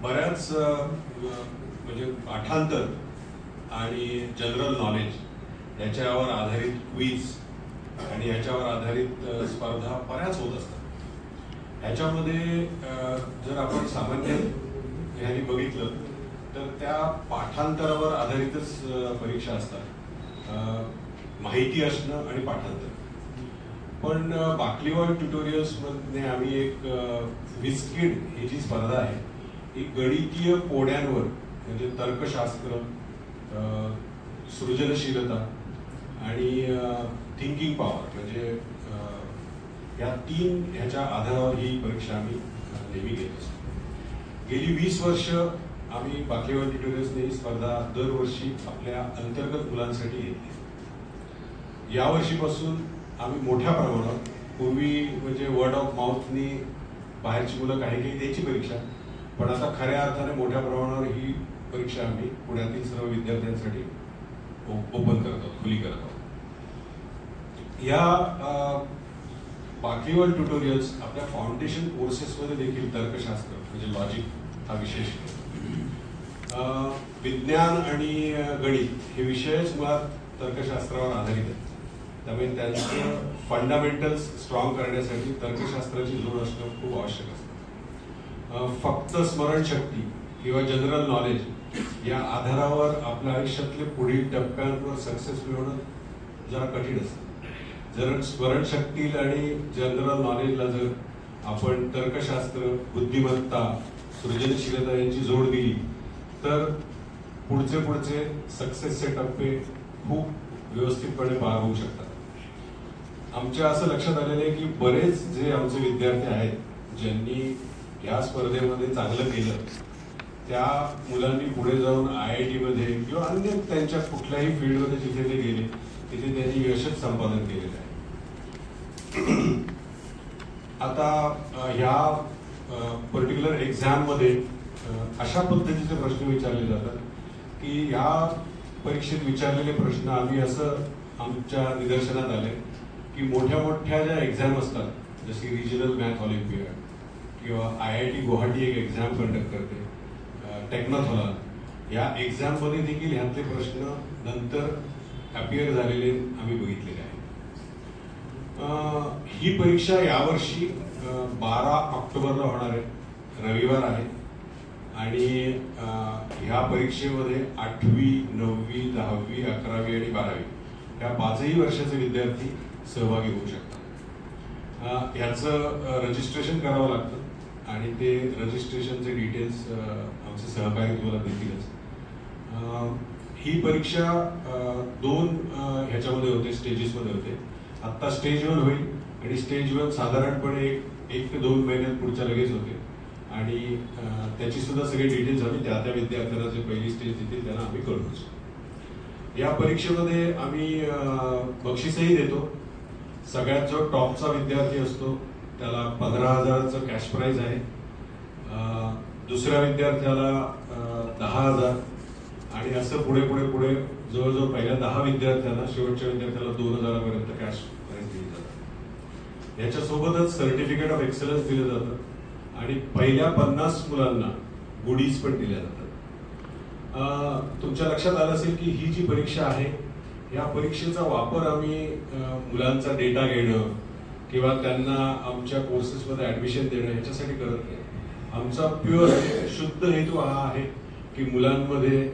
बऱ्याच म्हणजे पाठांतर आणि जनरल नॉलेज याच्यावर आधारित क्विज आणि याच्यावर आधारित स्पर्धा बऱ्याच होत असतात. ह्याच्यामध्ये जर आपण सामान्य ह्याने बघितलं तर त्या पाठांतरावर आधारितच परीक्षा असतात, माहिती असणं आणि पाठांतर. पण बाकलीवाड ट्युटोरियल्समध्ये आम्ही एक विस्किड ही जी स्पर्धा आहे ही गणितीय कोड्यांवर म्हणजे तर्कशास्त्र, सृजनशीलता आणि थिंकिंग पॉवर म्हणजे या तीन ह्याच्या आधारावर ही परीक्षा आम्ही नेहमी घेत असतो. गेली 20 वर्ष आम्ही बाकलीवाड ट्युटोरियल्सने ही स्पर्धा दरवर्षी आपल्या अंतर्गत मुलांसाठी घेतली. यावर्षीपासून आम्ही मोठ्या प्रमाणात, पूर्वी म्हणजे वर्ड ऑफ माउथनी बाहेरची मुलं काही द्यायची परीक्षा, पण आता खऱ्या अर्थाने मोठ्या प्रमाणावर ही परीक्षा आम्ही पुण्यातील सर्व विद्यार्थ्यांसाठी ओपन करत आहोत, खुली करत आहोत. या बाकलीवाड ट्युटोरियल्स आपल्या फाउंडेशन कोर्सेसमध्ये देखील तर्कशास्त्र म्हणजे लॉजिक हा विशेष, विज्ञान आणि गणित हे विषयच मुळात तर्कशास्त्रावर आधारित आहेत. त्यामुळे त्यांचं फंडामेंटल्स स्ट्रॉंग करण्यासाठी तर्कशास्त्राची जोड असणं खूप आवश्यक असतं. फक्त स्मरणशक्ती किंवा जनरल नॉलेज या आधारावर आपल्या आयुष्यातले पुढील टप्प्यांवर सक्सेस मिळवणं जरा कठीण असतं. जर स्मरणशक्ती आणि जनरल नॉलेजला जर आपण तर्कशास्त्र, बुद्धिमत्ता, सृजनशीलता यांची जोड दिली तर पुढचे सक्सेसचे टप्पे खूप व्यवस्थितपणे पार होऊ शकतात. आमच्या असं लक्षात आलेलं आहे की बरेच जे आमचे विद्यार्थी आहेत ज्यांनी या स्पर्धेमध्ये चांगलं केलं, त्या मुलांनी पुढे जाऊन IIT मध्ये किंवा अन्य त्यांच्या कुठल्याही फील्डमध्ये जिथे ते गेले तिथे त्यांनी यशच संपादन केलेलं आहे. आता ह्या पर्टिक्युलर एक्झाम मध्ये अशा पद्धतीचे प्रश्न विचारले जातात की या परीक्षेत विचारलेले प्रश्न आम्ही असं आमच्या निदर्शनात आले की मोठ्या ज्या एक्झाम असतात जशी रिजनल मॅथ ऑलिम्पियाड किंवा IIT गुवाहाटी एक एक्झाम कंडक्ट करते, टेक्नॉथॉलॉन, या एक्झाममध्ये देखील ह्यातले प्रश्न नंतर अपिअर झालेले आम्ही बघितलेले आहेत. ही परीक्षा यावर्षी 12 ऑक्टोबरला होणार आहे, रविवार आहे. आणि ह्या परीक्षेमध्ये 8वी, 9वी, 10वी, 11वी आणि 12वी या 5ही वर्षाचे विद्यार्थी सहभागी होऊ शकतात. ह्याचं रजिस्ट्रेशन करावं लागतं आणि ते रजिस्ट्रेशनचे डिटेल्स आमचे सहकारी तुम्हाला देतीलच. ही परीक्षा 2 ह्याच्यामध्ये होते, स्टेजेसमध्ये होते. आत्ता स्टेज 1 होईल आणि स्टेज 1 साधारणपणे 1 ते 2 महिन्यात पुढच्या लगेच होते आणि त्याची सुद्धा सगळे डिटेल्स आम्ही त्या विद्यार्थ्यांना जे पहिली स्टेज देतील त्यांना आम्ही कळवूच. या परीक्षेमध्ये आम्ही बक्षीसही देतो. सगळ्यात जो टॉपचा विद्यार्थी असतो त्याला 15,000चं कॅश प्राइज आहे. दुसऱ्या विद्यार्थ्याला 10,000 आणि असं पुढे जवळजवळ पहिल्या 10 विद्यार्थ्यांना, शेवटच्या विद्यार्थ्याला 2,000 कॅश प्राइज दिली जातात. याच्यासोबतच सर्टिफिकेट ऑफ एक्सलन्स दिलं जातं आणि पहिल्या 50 मुलांना गुडीज पण दिल्या जातात. तुमच्या लक्षात आलं असेल की ही जी परीक्षा आहे या परीक्षेचा वापर आम्ही मुलांचा डेटा घेणं किंवा त्यांना आमच्या कोर्सेसमध्ये ऍडमिशन देणं ह्याच्यासाठी करत नाही. आमचा प्युअर शुद्ध हेतू हा आहे की मुलांमध्ये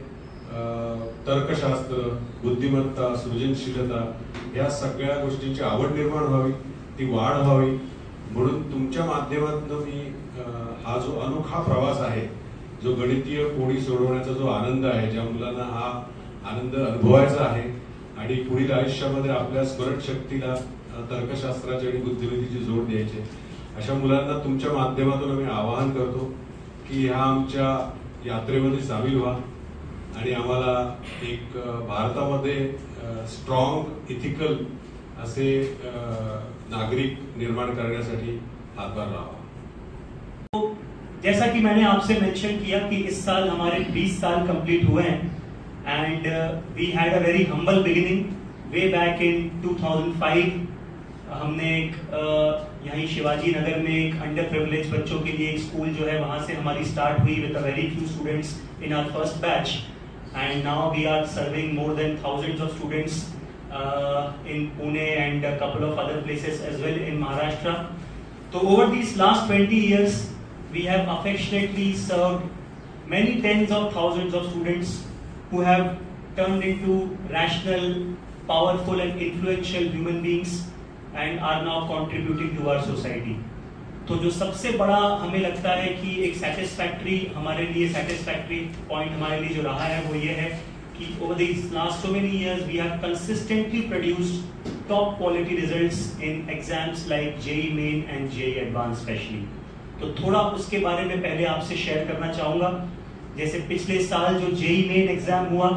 तर्कशास्त्र, बुद्धिमत्ता, सृजनशीलता या सगळ्या गोष्टींची आवड निर्माण व्हावी, ती वाढ व्हावी. म्हणून तुमच्या माध्यमातून मी हा जो अनोखा प्रवास आहे, जो गणितीय कोडी सोडवण्याचा जो आनंद आहे, ज्या मुलांना हा आनंद अनुभवायचा आहे आणि पुढील आयुष्यामध्ये आपल्या स्मरणशक्तीला तर्कशास्त्राची आणि बुद्धिमत्तेची जोड द्यायची, अशा मुलांना तुमच्या माध्यमातून आम्ही आवाहन करतो की ह्या आमच्या यात्रेमध्ये सामील व्हा आणि आम्हाला एक भारतामध्ये स्ट्रॉंग इथिकल असे नागरिक निर्माण करण्यासाठी हातभार लावा. जैसा कि मैंने आपसे मेंशन किया कि इस साल हमारे 20 साल कंप्लीट हुए हैं and we had a very humble beginning way back in 2005. हमने एक यहीं शिवाजी नगर में एक अंडर प्रिविलेज बच्चों के लिए एक स्कूल जो है वहाँ से हमारी स्टार्ट हुई with a very few students in our first batch, and now we are serving more than thousands of students in Pune and a couple of other places as well in Maharashtra. So over these last 20 years, we have affectionately served many tens of thousands of students who have turned into rational, powerful and influential human beings and are now contributing to our society. तो जो सबसे बड़ा हमें लगता है कि एक satisfactory हमारे लिए satisfactory point हमारे लिए जो रहा है वो ये है कि over these last so many years we have consistently produced top quality results in exams like JEE Main and JEE Advanced specially. तो थोड़ा उसके बारे में पहले आपसे शेयर करना चाहूँगा। जैसे पिछले साल जो JEE Main एग्जाम हुआ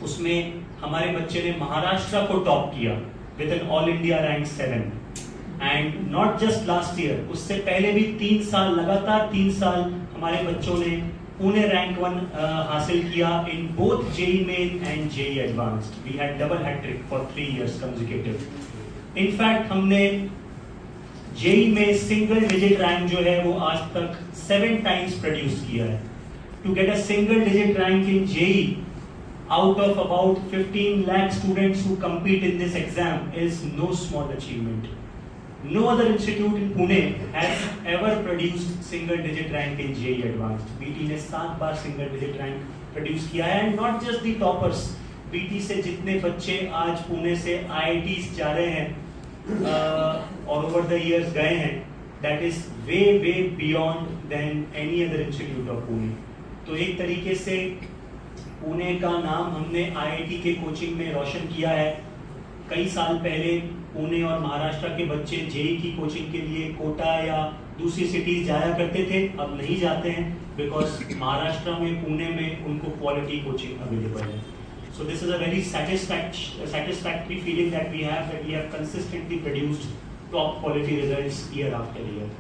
उसमें हमारे बच्चे ने महाराष्ट्र को टॉप किया with an all India rank 7, and not just last year, उससे पहले भी 3 साल लगातार 3 साल हमारे बच्चों ने पुणे रैंक 1 हासिल KIA in both JEE Main and JEE Advanced. We had double hat trick for 3 years consecutive. In fact हमने JEE में सिंगल डिजिट रैंक जो है वो आज तक 7 टाइम्स प्रोड्यूस किया है. To get a single digit rank in JEE out of about 15 lakh students who compete in this exam is no small achievement. No other institute in Pune has ever produced single digit rank in JEE Advanced. BT ने 7 बार single digit rank produce किया है, and not just the toppers. BT से जितने बच्चे आज पुणे से IITs जा रहे हैं और over the years गए हैं, that is way beyond than any other institute of Pune. तो एक तरीके से पुणे का नाम हमने IIT के कोचिंग में रोशन किया है. कई साल पहले पुणे और महाराष्ट्र के बच्चे जेई की कोचिंग के लिए कोटा या दूसरी सिटीज जाया करते थे, अब नहीं जाते हैं बिकॉज महाराष्ट्र में पुणे में उनको क्वालिटी कोचिंग अवेलेबल है. So this is a very satisfactory feeling that we have consistently produced top quality results year after year.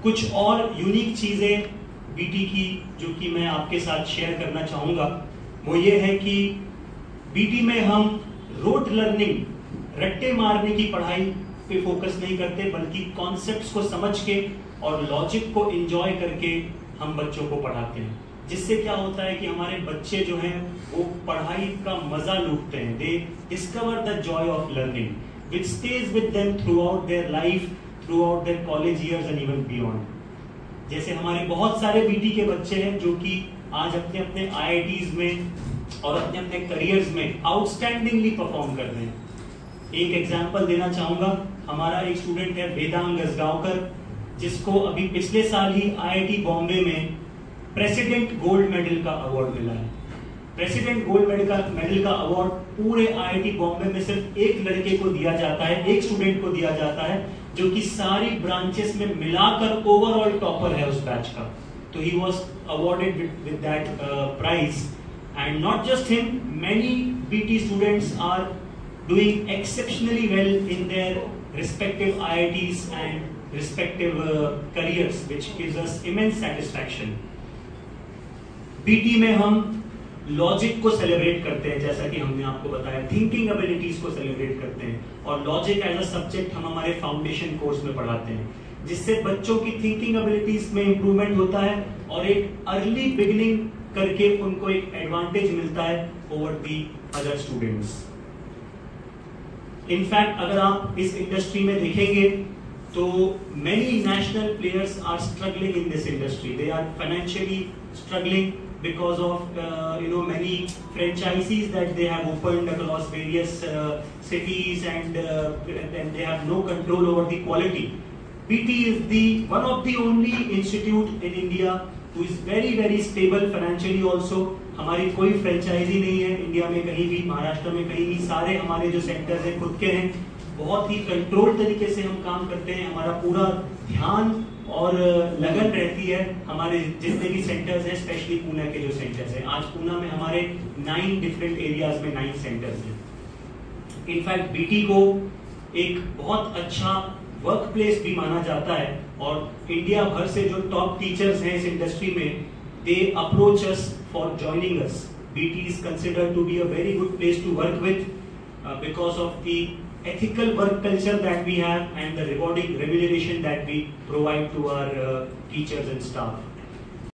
कुछ और यूनिक चीजें बीटी की जो कि मैं आपके साथ शेयर करना चाहूंगा वो ये है कि बीटी में हम रोट लर्निंग, रट्टे मारने की पढ़ाई पे फोकस नहीं करते, बल्कि कॉन्सेप्ट्स को समझ के और लॉजिक को एंजॉय करके हम बच्चों को पढ़ाते हैं. जिससे क्या होता है कि हमारे बच्चे जो हैं वो पढ़ाई का मजा लूटते हैं. They discover the joy of learning which stays with them throughout their life, throughout their college years and even beyond. जैसे हमारे बहुत सारे बीटी के बच्चे हैं जो कि आज अपने अपने IITs में और अपने अपने करियर्स में आउटस्टैंडिंगली परफॉर्म कर रहे हैं. एक एग्जांपल देना चाहूंगा. हमारा एक स्टूडेंट है वेदांग गजगांवकर, जिसको अभी पिछले साल ही IIT बॉम्बे में प्रेसिडेंट गोल्ड मेडल का अवार्ड मिला है. प्रेसिडेंट गोल्ड मेडल का अवार्ड पूरे IIT बॉम्बे में सिर्फ एक लड़के को दिया जाता है, एक स्टूडेंट को दिया जाता है जो कि सारी ब्रांचेस में मिलाकर ओवरऑल टॉपर है उस बैच का. तो ही was awarded with that prize. And not just him, many BT students are doing exceptionally well in their respective IITs and respective careers, which gives us immense satisfaction. BT में हम logic को celebrate करते हैं, जैसा कि हमने आपको बताया, thinking abilities को सेलिब्रेट करते हैं, और लॉजिक एज अ सब्जेक्ट हम हमारे फाउंडेशन कोर्स में पढ़ाते हैं, जिससे बच्चों की थिंकिंग एबिलिटीज में इंप्रूवमेंट होता है और एक अर्ली बिगिनिंग करके उनको एक एडवांटेज मिलता है over the other students. In fact अगर आप इस इंडस्ट्री में देखेंगे तो many national players are struggling in this industry. They are financially struggling because of many franchisees that they have opened across various cities, and they have no control over the quality. BT is one of the only institute in India who is very stable financially also. हमारी कोई franchise नहीं है India में कहीं भी, महाराष्ट्र में कहीं नहीं. सारे हमारे जो सेंटर्स हैं खुद के हैं. बहुत ही कंट्रोल तरीके से हम काम करते हैं. हमारा पूरा ध्यान और लगन रहती है हमारे जितने भी सेंटर्स हैं, स्पेशली पुणे के जो सेंटर्स हैं. आज पुणे में हमारे 9 डिफरेंट एरियाज में 9 सेंटर्स हैं. इनफैक्ट बीटी को एक बहुत अच्छा वर्क प्लेस भी माना जाता है, और इंडिया भर से जो टॉप टीचर्स हैं इस इंडस्ट्री में, they approach us for joining us. BT is considered to be a very good place to work with because of the ethical work culture that we have and the rewarding remuneration that we provide to our teachers and staff.